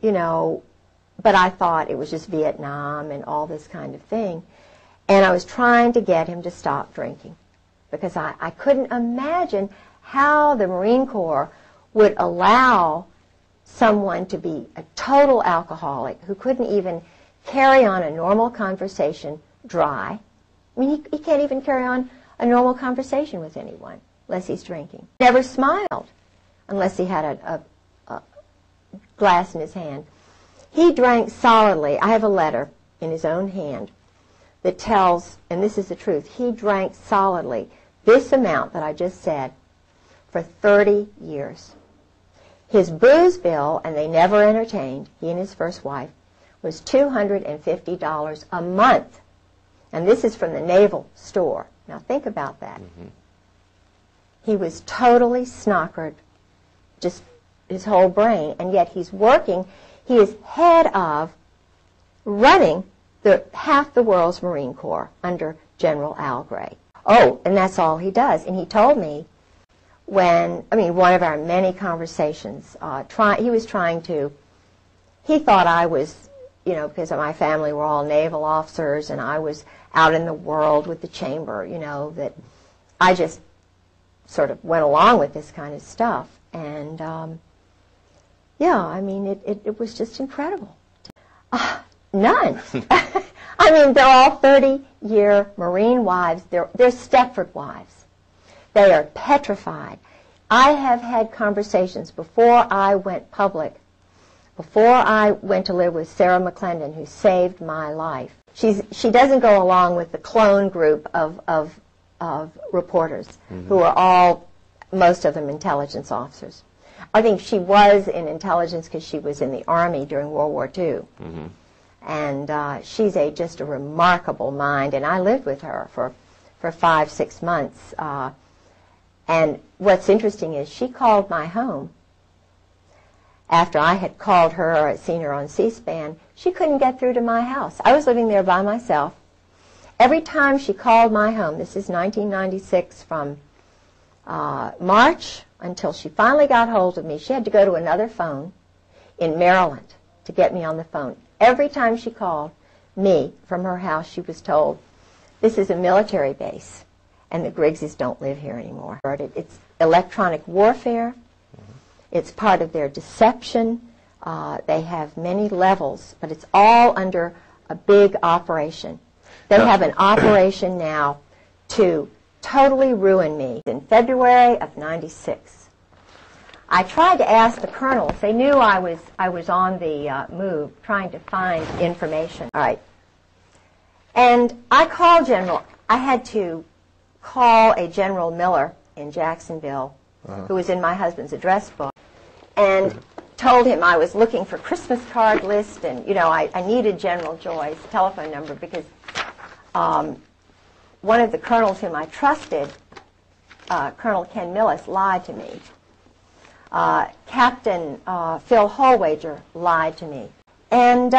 you know, but I thought it was just Vietnam and all this kind of thing. And I was trying to get him to stop drinking because I couldn't imagine how the Marine Corps would allow someone to be a total alcoholic who couldn't even carry on a normal conversation dry. I mean, he can't even carry on a normal conversation with anyone unless he's drinking. Never smiled unless he had a glass in his hand. He drank solidly. I have a letter in his own hand that tells, and this is the truth, he drank solidly this amount that I just said for 30 years. His booze bill, and they never entertained, he and his first wife, was $250 a month. And this is from the naval store. Now think about that. Mm-hmm. He was totally snockered, just his whole brain, and yet he's working. He is head of running half the world's Marine Corps under General Al Gray. Oh, and that's all he does. And he told me one of our many conversations, he thought I was, you know, because my family were all naval officers and I was out in the world with the chamber, you know, that I just sort of went along with this kind of stuff. And, yeah, I mean, it was just incredible. None. I mean, they're all 30-year Marine wives. They're Stepford wives. They are petrified. I have had conversations before I went public, before I went to live with Sarah McClendon, who saved my life. She doesn't go along with the clone group of reporters, mm-hmm. who are all, most of them, intelligence officers. I think she was in intelligence because she was in the Army during World War II. Mm-hmm. And she's just a remarkable mind, and I lived with her for 5-6 months. And what's interesting is she called my home. After I had called her or had seen her on C-SPAN, she couldn't get through to my house. I was living there by myself. Every time she called my home, this is 1996, from March until she finally got hold of me, she had to go to another phone in Maryland to get me on the phone. Every time she called me from her house, she was told, this is a military base, and the Griggses don't live here anymore. It's electronic warfare. It's part of their deception. They have many levels, but it's all under a big operation. They have an operation now to totally ruin me. In February of '96, I tried to ask the colonels. They knew I was on the move, trying to find information. All right. And I called General. I had to call a General Miller in Jacksonville, who was in my husband's address book, and told him I was looking for Christmas card list, and, you know, I needed General Joy's telephone number because one of the colonels whom I trusted, Colonel Ken Millis, lied to me. Captain Phil Holwager lied to me. And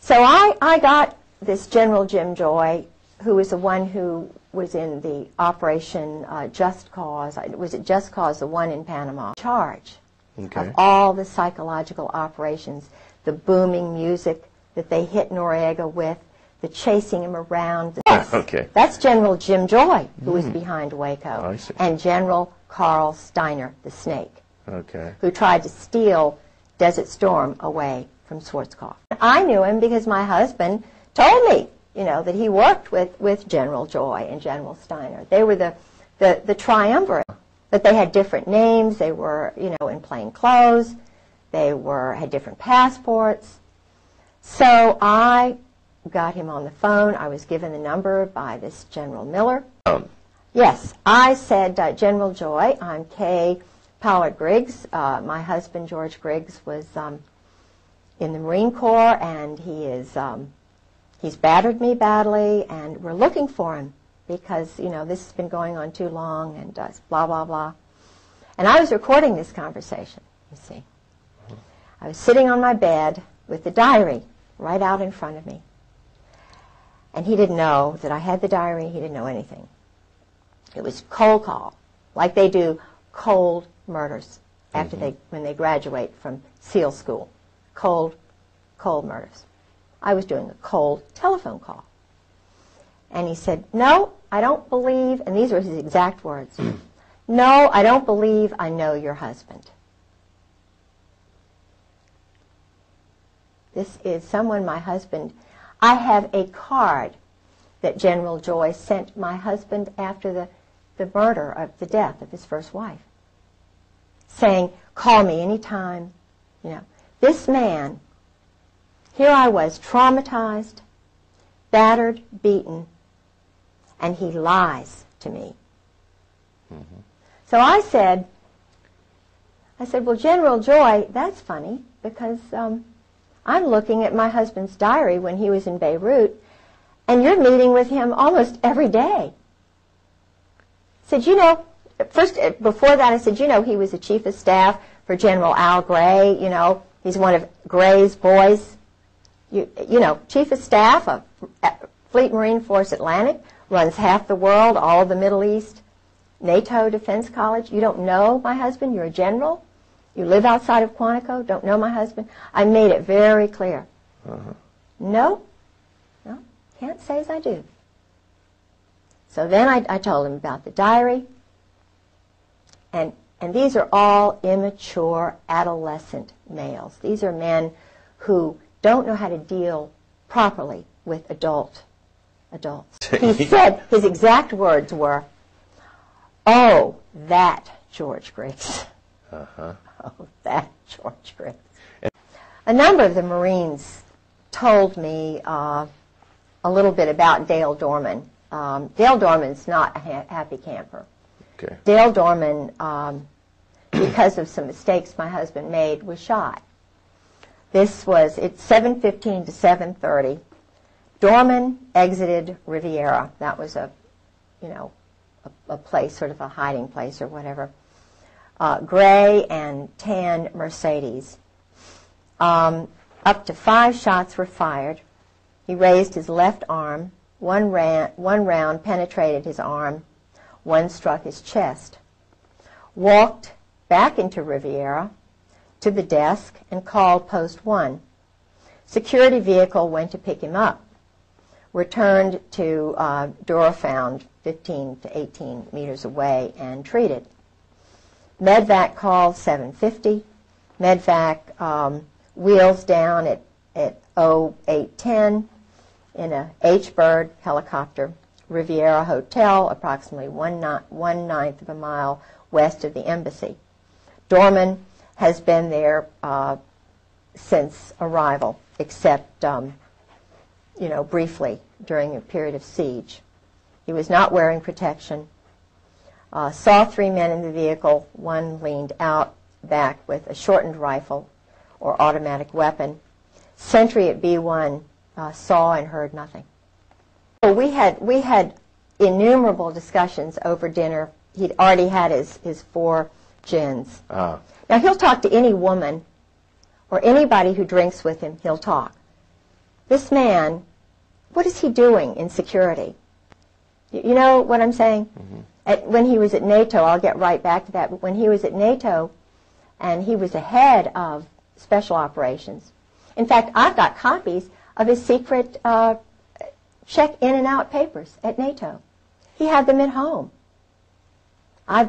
so I got this General Jim Joy, who was the one who was in the Operation Just Cause. Was it Just Cause, the one in Panama? Charge of all the psychological operations, the booming music that they hit Noriega with, the chasing him around. That's General Jim Joy, who was behind Waco, and General Carl Steiner, the Snake, who tried to steal Desert Storm away from Schwarzkopf. I knew him because my husband told me, you know, that he worked with General Joy and General Steiner. They were the triumvirate, but they had different names. They were, you know, in plain clothes. They had different passports. So I got him on the phone. I was given the number by this General Miller. Yes, I said, General Joy, I'm Kay Pollard Griggs. My husband, George Griggs, was in the Marine Corps, and he's battered me badly, and we're looking for him because, you know, this has been going on too long, and blah, blah, blah. And I was recording this conversation, you see. I was sitting on my bed with the diary right out in front of me. And he didn't know that I had the diary. He didn't know anything. It was cold call, like they do cold murders. after when they graduate from SEAL school. Cold murders. I was doing a cold telephone call. And he said, "No, I don't believe," and these were his exact words, "No, I don't believe I know your husband." This is someone my husband, I have a card that General Joy sent my husband after the murder, of the death of his first wife, saying, "Call me anytime." You know, this man, here I was, traumatized, battered, beaten, and he lies to me. So I said, "Well, General Joy, that's funny, because I'm looking at my husband's diary when he was in Beirut, and you're meeting with him almost every day." I said, "You know," first, before that I said, "You know, he was the chief of staff for General Al Gray, you know, he's one of Gray's boys. You know, chief of staff of Fleet Marine Force Atlantic, runs half the world, all of the Middle East, NATO Defense College. You don't know my husband? You're a general? You live outside of Quantico? Don't know my husband?" I made it very clear. No, can't say as I do. So then I told him about the diary, and these are all immature, adolescent males. These are men who don't know how to deal properly with adults. He said, his exact words were, "Oh, that George Griggs." Oh, that George Griggs. A number of the Marines told me a little bit about Dale Dorman. Dale Dorman's not a happy camper. Okay. Dale Dorman, because of some mistakes my husband made, was shot. It's 7:15 to 7:30. Dorman exited Riviera. That was a place, sort of a hiding place or whatever. Gray and tan Mercedes. Up to 5 shots were fired. He raised his left arm. One round penetrated his arm. One struck his chest. Walked back into Riviera to the desk and called Post 1. Security vehicle went to pick him up. Returned to Durafound, 15 to 18 meters away, and treated. Medvac called 7:50. Medvac wheels down at 08:10 in a H-Bird helicopter. Riviera Hotel, approximately 1/9 of a mile west of the embassy. Dorman has been there since arrival, except briefly during a period of siege. He was not wearing protection. Saw 3 men in the vehicle. One leaned out back with a shortened rifle or automatic weapon. Sentry at B1 saw and heard nothing. So we had innumerable discussions over dinner. He'd already had his 4 gins. Now he'll talk to any woman or anybody who drinks with him. He'll talk. This man, what is he doing in security? You know what I'm saying? When he was at NATO, I'll get right back to that, but when he was at NATO and he was the head of special operations. In fact, I've got copies of his secret check in and out papers at NATO. He had them at home. I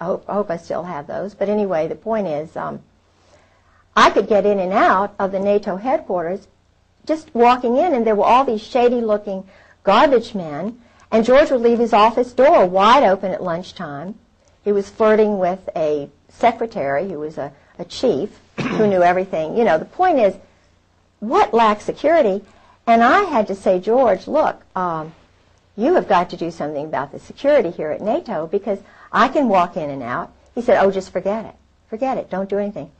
hope I still have those, but anyway, the point is, I could get in and out of the NATO headquarters just walking in, and there were all these shady-looking garbage men, and George would leave his office door wide open at lunchtime. He was flirting with a secretary who was a chief who knew everything. The point is, what lacks security? And I had to say, George, look, you have got to do something about the security here at NATO, because I can walk in and out. He said, "Oh, just forget it. Forget it. Don't do anything."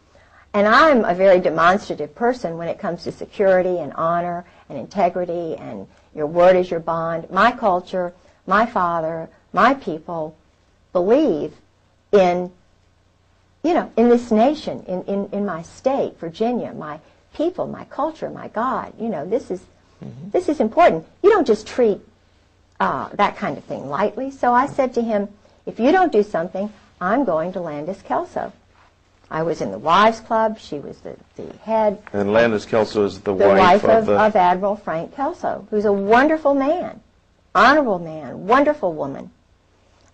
And I'm a very demonstrative person when it comes to security and honor and integrity, and your word is your bond. My culture, my father, my people believe in this nation, in my state, Virginia, my people, my culture, my God. This is important. You don't just treat that kind of thing lightly. So I said to him, if you don't do something, I'm going to Landis Kelso. I was in the Wives Club. She was the head. And Landis Kelso is the wife of Admiral Frank Kelso, who's a wonderful man, honorable man, wonderful woman.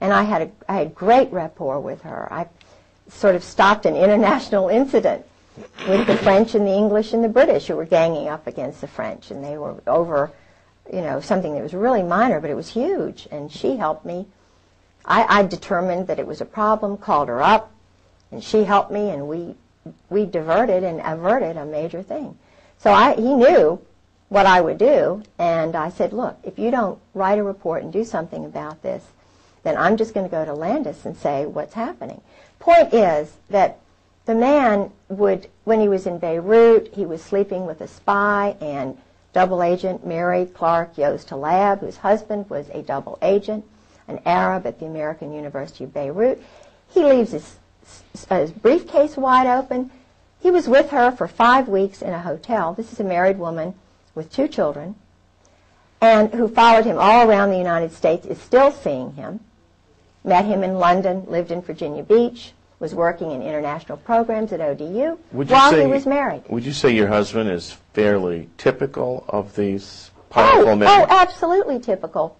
And I had great rapport with her. I sort of stopped an international incident with the French and the English and the British who were ganging up against the French, and they were over, something that was really minor, but it was huge. And she helped me. I determined that it was a problem, called her up, and she helped me, and we diverted and averted a major thing. So he knew what I would do, and I said, look, if you don't write a report and do something about this, then I'm just going to go to Landis and say what's happening. Point is that the man would, when he was in Beirut, he was sleeping with a spy and double agent Mary Clark Yost Talab, whose husband was a double agent, an Arab at the American University of Beirut. He leaves his briefcase wide open. He was with her for 5 weeks in a hotel. This is a married woman with 2 children, and who followed him all around the United States, is still seeing him. Met him in London, lived in Virginia Beach, was working in international programs at ODU while he was married. Would you say your husband is fairly typical of these powerful men? Oh, absolutely typical.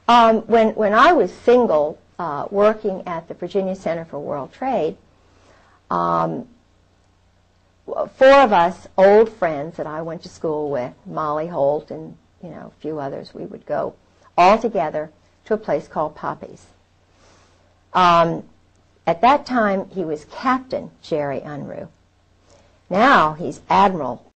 When I was single, working at the Virginia Center for World Trade, 4 of us, old friends that I went to school with, Molly Holt and a few others, we would go all together to a place called Poppy's. At that time, he was Captain Jerry Unruh. Now he's Admiral